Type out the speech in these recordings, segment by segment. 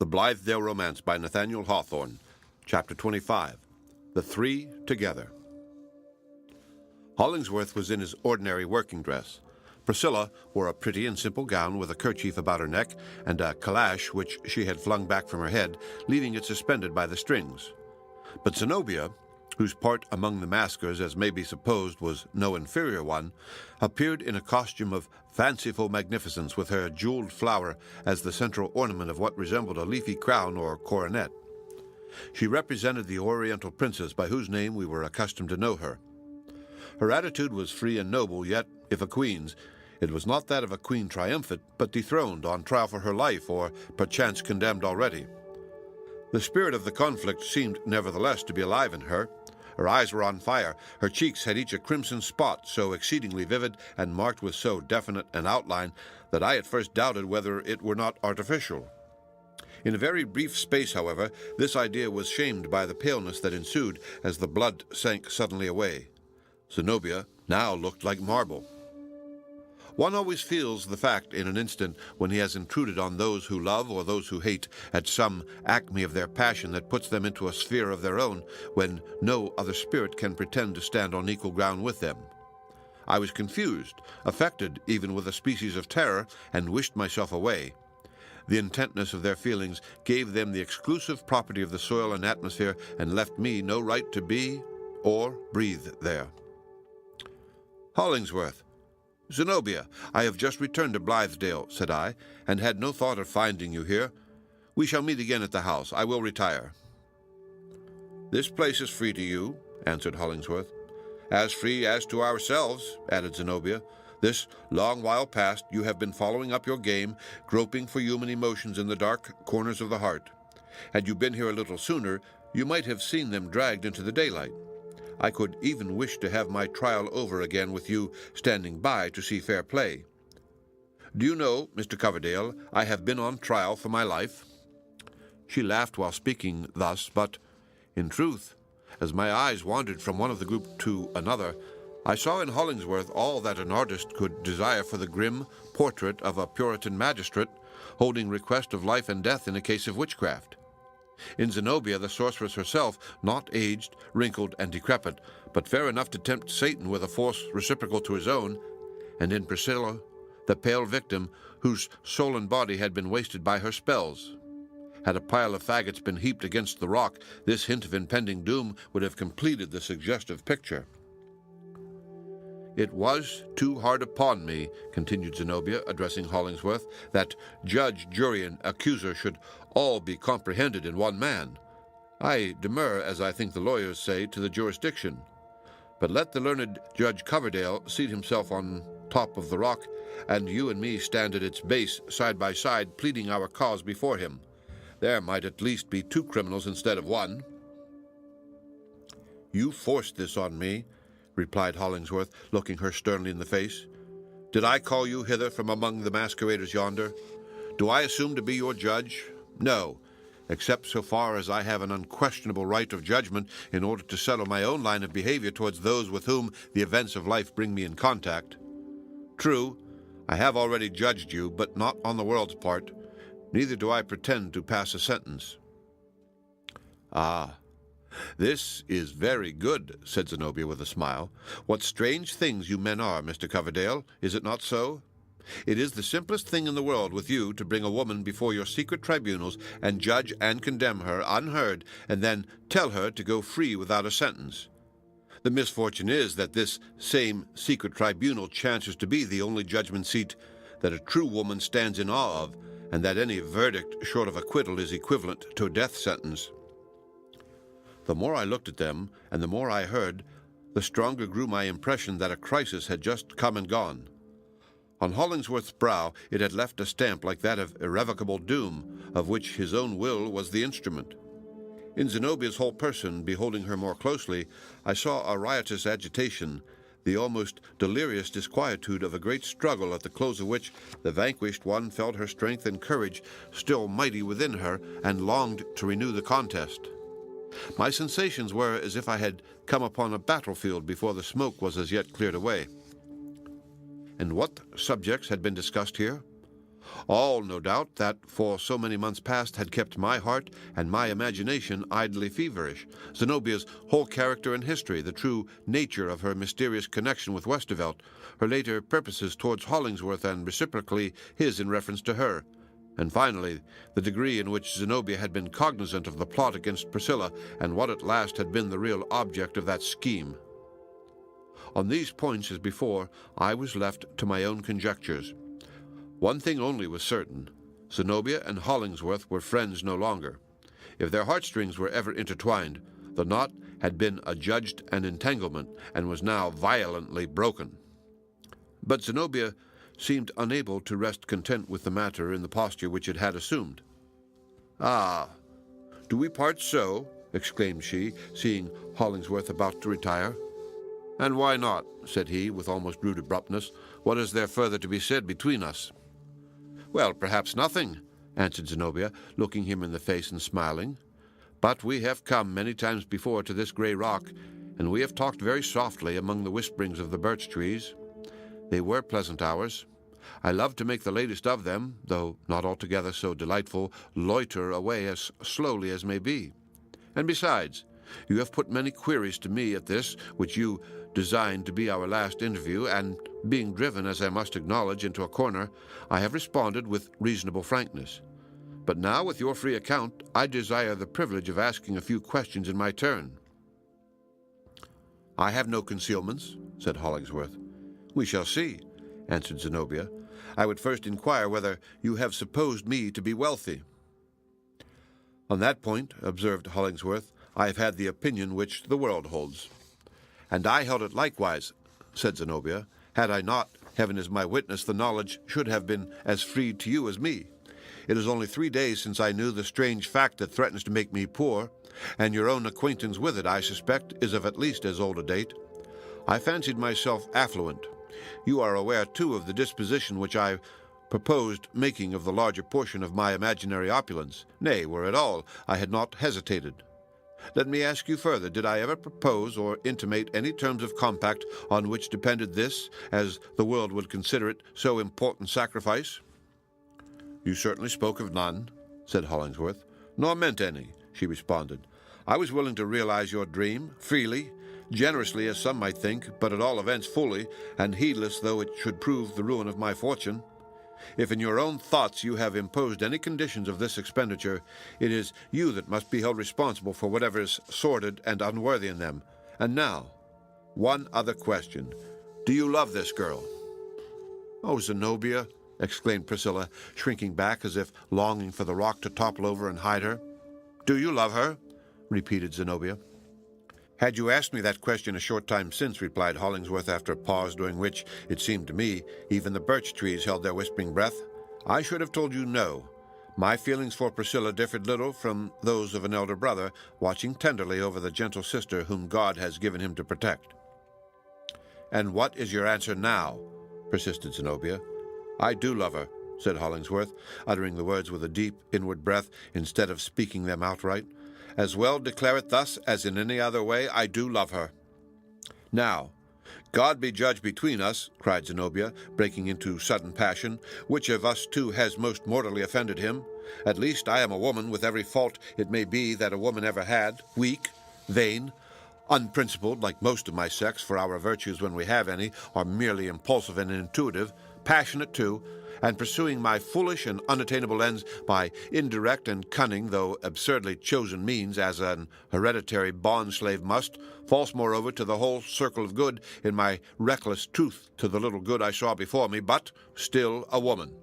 The Blithedale Romance by Nathaniel Hawthorne, Chapter 25, The Three Together. Hollingsworth was in his ordinary working dress. Priscilla wore a pretty and simple gown with a kerchief about her neck and a calash which she had flung back from her head, leaving it suspended by the strings. But Zenobia, whose part among the maskers, as may be supposed, was no inferior one, appeared in a costume of fanciful magnificence, with her jeweled flower as the central ornament of what resembled a leafy crown or coronet. She represented the Oriental princess by whose name we were accustomed to know her. Her attitude was free and noble, yet, if a queen's, it was not that of a queen triumphant, but dethroned, on trial for her life, or perchance condemned already. The spirit of the conflict seemed nevertheless to be alive in her. Her eyes were on fire. Her cheeks had each a crimson spot, so exceedingly vivid and marked with so definite an outline that I at first doubted whether it were not artificial. In a very brief space, however, this idea was shamed by the paleness that ensued as the blood sank suddenly away. Zenobia now looked like marble. One always feels the fact in an instant when he has intruded on those who love or those who hate at some acme of their passion that puts them into a sphere of their own, when no other spirit can pretend to stand on equal ground with them. I was confused, affected even with a species of terror, and wished myself away. The intentness of their feelings gave them the exclusive property of the soil and atmosphere, and left me no right to be or breathe there. Hollingsworth. Zenobia, I have just returned to Blithedale, said I, and had no thought of finding you here. We shall meet again at the house. I will retire. This place is free to you, answered Hollingsworth. As free as to ourselves, added Zenobia. This long while past you have been following up your game, groping for human emotions in the dark corners of the heart. Had you been here a little sooner, you might have seen them dragged into the daylight. I could even wish to have my trial over again with you standing by to see fair play. Do you know, Mr. Coverdale, I have been on trial for my life? She laughed while speaking thus, but, in truth, as my eyes wandered from one of the group to another, I saw in Hollingsworth all that an artist could desire for the grim portrait of a Puritan magistrate holding request of life and death in a case of witchcraft. In Zenobia, the sorceress herself, not aged, wrinkled, and decrepit, but fair enough to tempt Satan with a force reciprocal to his own, and in Priscilla, the pale victim, whose soul and body had been wasted by her spells. Had a pile of faggots been heaped against the rock, this hint of impending doom would have completed the suggestive picture. It was too hard upon me, continued Zenobia, addressing Hollingsworth, that judge, jury, and accuser should all be comprehended in one man. I demur, as I think the lawyers say, to the jurisdiction. But let the learned Judge Coverdale seat himself on top of the rock, and you and me stand at its base side by side, pleading our cause before him. There might at least be two criminals instead of one. You forced this on me, replied Hollingsworth, looking her sternly in the face. Did I call you hither from among the masqueraders yonder? Do I assume to be your judge? No, except so far as I have an unquestionable right of judgment in order to settle my own line of behavior towards those with whom the events of life bring me in contact. True, I have already judged you, but not on the world's part. Neither do I pretend to pass a sentence. Ah, this is very good, said Zenobia with a smile. What strange things you men are, Mr. Coverdale, is it not so? It is the simplest thing in the world with you to bring a woman before your secret tribunals and judge and condemn her unheard, and then tell her to go free without a sentence. The misfortune is that this same secret tribunal chances to be the only judgment seat that a true woman stands in awe of, and that any verdict short of acquittal is equivalent to a death sentence. The more I looked at them, and the more I heard, the stronger grew my impression that a crisis had just come and gone. On Hollingsworth's brow it had left a stamp like that of irrevocable doom, of which his own will was the instrument. In Zenobia's whole person, beholding her more closely, I saw a riotous agitation, the almost delirious disquietude of a great struggle, at the close of which the vanquished one felt her strength and courage still mighty within her, and longed to renew the contest. My sensations were as if I had come upon a battlefield before the smoke was as yet cleared away. And what subjects had been discussed here? All, no doubt, that for so many months past had kept my heart and my imagination idly feverish. Zenobia's whole character and history, the true nature of her mysterious connection with Westervelt, her later purposes towards Hollingsworth and reciprocally his in reference to her, and finally, the degree in which Zenobia had been cognizant of the plot against Priscilla and what at last had been the real object of that scheme. On these points, as before, I was left to my own conjectures. One thing only was certain. Zenobia and Hollingsworth were friends no longer. If their heartstrings were ever intertwined, the knot had been adjudged an entanglement and was now violently broken. But Zenobia seemed unable to rest content with the matter in the posture which it had assumed. "Ah, do we part so?" exclaimed she, seeing Hollingsworth about to retire. "And why not?" said he, with almost rude abruptness. "What is there further to be said between us?" "Well, perhaps nothing," answered Zenobia, looking him in the face and smiling. "But we have come many times before to this grey rock, and we have talked very softly among the whisperings of the birch trees. They were pleasant hours. I love to make the latest of them, though not altogether so delightful, loiter away as slowly as may be. And besides, you have put many queries to me at this, which you designed to be our last interview, and being driven, as I must acknowledge, into a corner, I have responded with reasonable frankness. But now, with your free account, I desire the privilege of asking a few questions in my turn." "I have no concealments," said Hollingsworth. "We shall see," answered Zenobia. "I would first inquire whether you have supposed me to be wealthy." "On that point," observed Hollingsworth, "I have had the opinion which the world holds." "And I held it likewise," said Zenobia. "Had I not, heaven is my witness, the knowledge should have been as free to you as me. It is only 3 days since I knew the strange fact that threatens to make me poor, and your own acquaintance with it, I suspect, is of at least as old a date. I fancied myself affluent. You are aware, too, of the disposition which I proposed making of the larger portion of my imaginary opulence. Nay, were it all, I had not hesitated. Let me ask you further, did I ever propose or intimate any terms of compact on which depended this, as the world would consider it, so important sacrifice?" "You certainly spoke of none," said Hollingsworth. "Nor meant any," she responded. "I was willing to realize your dream, freely, generously as some might think, but at all events fully, and heedless though it should prove the ruin of my fortune. If in your own thoughts you have imposed any conditions of this expenditure, it is you that must be held responsible for whatever is sordid and unworthy in them. And now, one other question. Do you love this girl?" "Oh, Zenobia," exclaimed Priscilla, shrinking back as if longing for the rock to topple over and hide her. "Do you love her?" repeated Zenobia. "Had you asked me that question a short time since," replied Hollingsworth after a pause during which, it seemed to me, even the birch trees held their whispering breath, "I should have told you no. My feelings for Priscilla differed little from those of an elder brother watching tenderly over the gentle sister whom God has given him to protect." "And what is your answer now?" persisted Zenobia. "I do love her," said Hollingsworth, uttering the words with a deep inward breath instead of speaking them outright. "As well declare it thus as in any other way, I do love her." "Now, God be judge between us," cried Zenobia, breaking into sudden passion. "Which of us two has most mortally offended him? At least I am a woman, with every fault it may be that a woman ever had, weak, vain, unprincipled, like most of my sex, for our virtues, when we have any, are merely impulsive and intuitive, passionate too, and pursuing my foolish and unattainable ends by indirect and cunning, though absurdly chosen means, as an hereditary bond-slave must, false moreover to the whole circle of good, in my reckless truth to the little good I saw before me, but still a woman.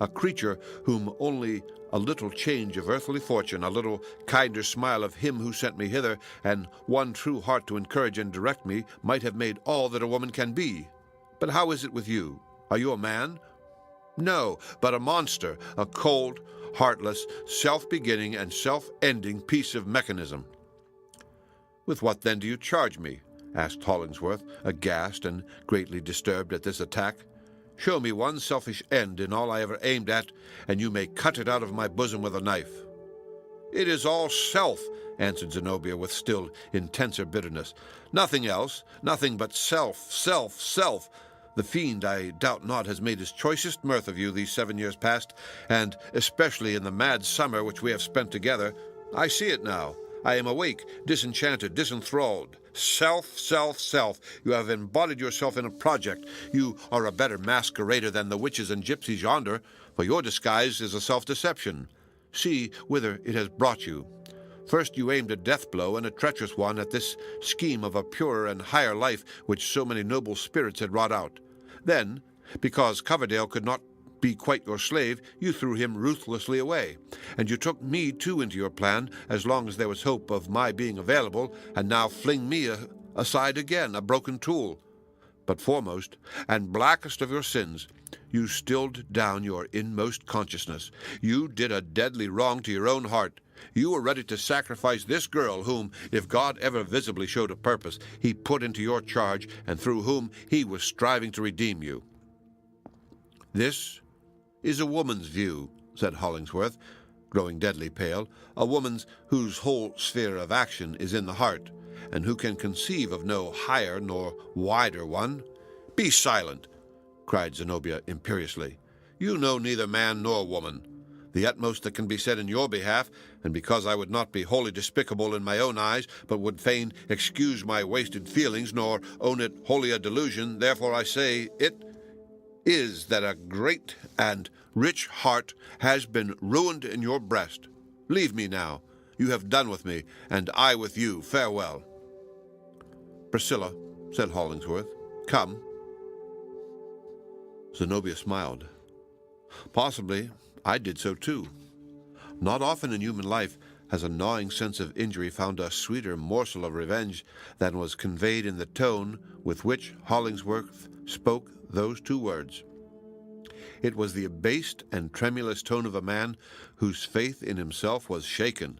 A creature whom only a little change of earthly fortune, a little kinder smile of him who sent me hither, and one true heart to encourage and direct me, might have made all that a woman can be. But how is it with you? Are you a man? No, but a monster, a cold, heartless, self-beginning and self-ending piece of mechanism." "With what then do you charge me?" asked Hollingsworth, aghast and greatly disturbed at this attack. "Show me one selfish end in all I ever aimed at, and you may cut it out of my bosom with a knife." "It is all self," answered Zenobia with still intenser bitterness. "Nothing else, nothing but self, self, self. The fiend, I doubt not, has made his choicest mirth of you these 7 years past, and especially in the mad summer which we have spent together. I see it now. I am awake, disenchanted, disenthralled. Self, self, self. You have embodied yourself in a project. You are a better masquerader than the witches and gypsies yonder, for your disguise is a self-deception. See whither it has brought you. First you aimed a death blow, and a treacherous one, at this scheme of a purer and higher life which so many noble spirits had wrought out. Then, because Coverdale could not be quite your slave, you threw him ruthlessly away, and you took me too into your plan as long as there was hope of my being available, and now fling me aside again, a broken tool. But foremost, and blackest of your sins, you stilled down your inmost consciousness. You did a deadly wrong to your own heart. You were ready to sacrifice this girl whom, if God ever visibly showed a purpose, he put into your charge, and through whom he was striving to redeem you. This is a woman's view, said Hollingsworth, growing deadly pale, a woman's whose whole sphere of action is in the heart, and who can conceive of no higher nor wider one. Be silent, cried Zenobia imperiously. You know neither man nor woman. The utmost that can be said in your behalf, and because I would not be wholly despicable in my own eyes, but would fain excuse my wasted feelings, nor own it wholly a delusion, therefore I say it is that a great and rich heart has been ruined in your breast. Leave me now. You have done with me, and I with you. Farewell. Priscilla, said Hollingsworth, come. Zenobia smiled. Possibly I did so too. Not often in human life has a gnawing sense of injury found a sweeter morsel of revenge than was conveyed in the tone with which Hollingsworth spoke those two words. It was the abased and tremulous tone of a man whose faith in himself was shaken,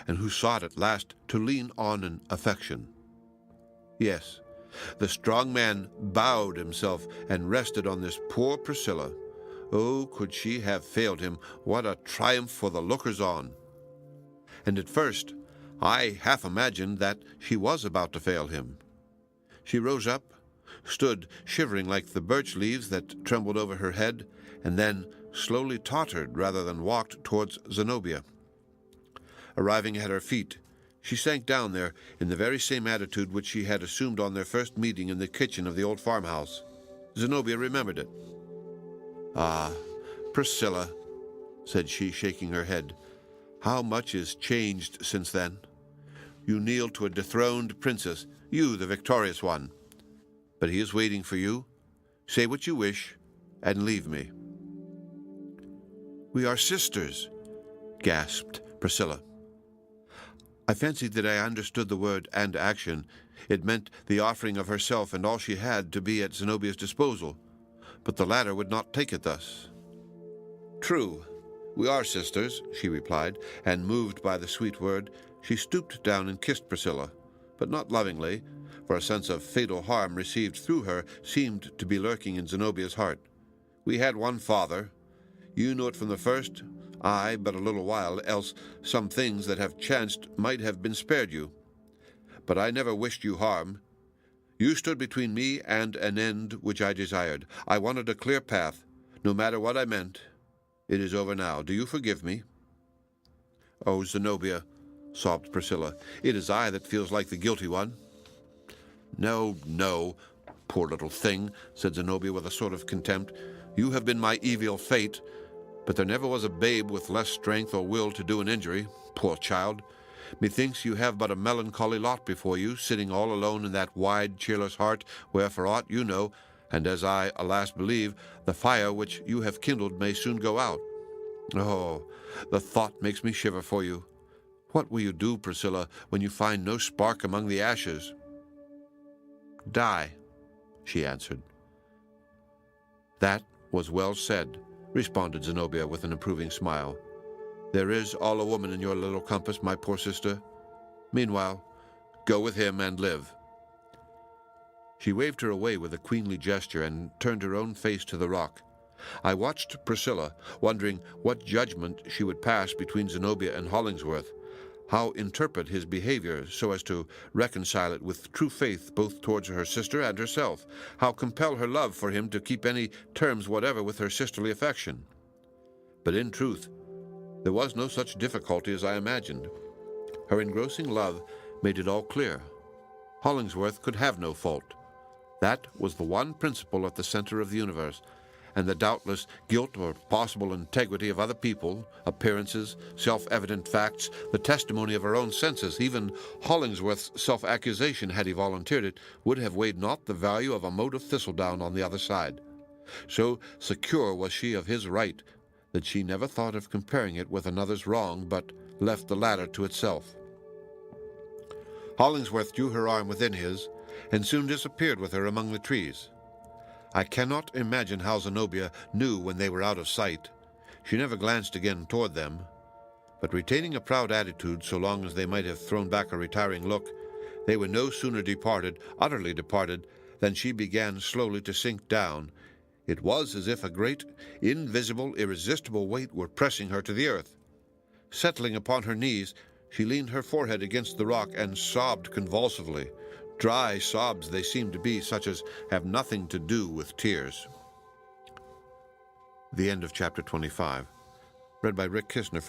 and who sought at last to lean on an affection. Yes, the strong man bowed himself and rested on this poor Priscilla. Oh, could she have failed him, what a triumph for the lookers-on! And at first I half imagined that she was about to fail him. She rose up, stood shivering like the birch leaves that trembled over her head, and then slowly tottered rather than walked towards Zenobia. Arriving at her feet, she sank down there in the very same attitude which she had assumed on their first meeting in the kitchen of the old farmhouse. Zenobia remembered it. Ah, Priscilla, said she, shaking her head, how much is changed since then. You kneel to a dethroned princess, you the victorious one. But he is waiting for you. Say what you wish, and leave me. We are sisters, gasped Priscilla. I fancied that I understood the word and action. It meant the offering of herself and all she had to be at Zenobia's disposal. But the latter would not take it thus. True, we are sisters, she replied, and moved by the sweet word, she stooped down and kissed Priscilla, but not lovingly, for a sense of fatal harm received through her seemed to be lurking in Zenobia's heart. We had one father. You knew it from the first, I but a little while, else some things that have chanced might have been spared you. But I never wished you harm. You stood between me and an end which I desired. I wanted a clear path, no matter what I meant. It is over now. Do you forgive me? Oh, Zenobia, sobbed Priscilla, it is I that feels like the guilty one. No, no, poor little thing, said Zenobia with a sort of contempt. You have been my evil fate, but there never was a babe with less strength or will to do an injury. Poor child. Methinks you have but a melancholy lot before you, sitting all alone in that wide, cheerless heart, where for aught you know, and as I, alas, believe, the fire which you have kindled may soon go out. Oh, the thought makes me shiver for you. What will you do, Priscilla, when you find no spark among the ashes? Die, she answered. That was well said, responded Zenobia with an approving smile. There is all a woman in your little compass, my poor sister. Meanwhile, go with him and live. She waved her away with a queenly gesture and turned her own face to the rock. I watched Priscilla, wondering what judgment she would pass between Zenobia and Hollingsworth. how interpret his behavior so as to reconcile it with true faith both towards her sister and herself, how compel her love for him to keep any terms whatever with her sisterly affection. But in truth, there was no such difficulty as I imagined. Her engrossing love made it all clear. Hollingsworth could have no fault. That was the one principle at the center of the universe, and the doubtless guilt or possible integrity of other people, appearances, self-evident facts, the testimony of her own senses, even Hollingsworth's self-accusation, had he volunteered it, would have weighed not the value of a mote of thistledown on the other side. So secure was she of his right that she never thought of comparing it with another's wrong, but left the latter to itself. Hollingsworth drew her arm within his, and soon disappeared with her among the trees. I cannot imagine how Zenobia knew when they were out of sight. She never glanced again toward them, but retaining a proud attitude so long as they might have thrown back a retiring look, they were no sooner departed, utterly departed, than she began slowly to sink down. It was as if a great, invisible, irresistible weight were pressing her to the earth. Settling upon her knees, she leaned her forehead against the rock and sobbed convulsively. Dry sobs they seemed to be, such as have nothing to do with tears. The end of chapter 25. Read by Rick Kistner.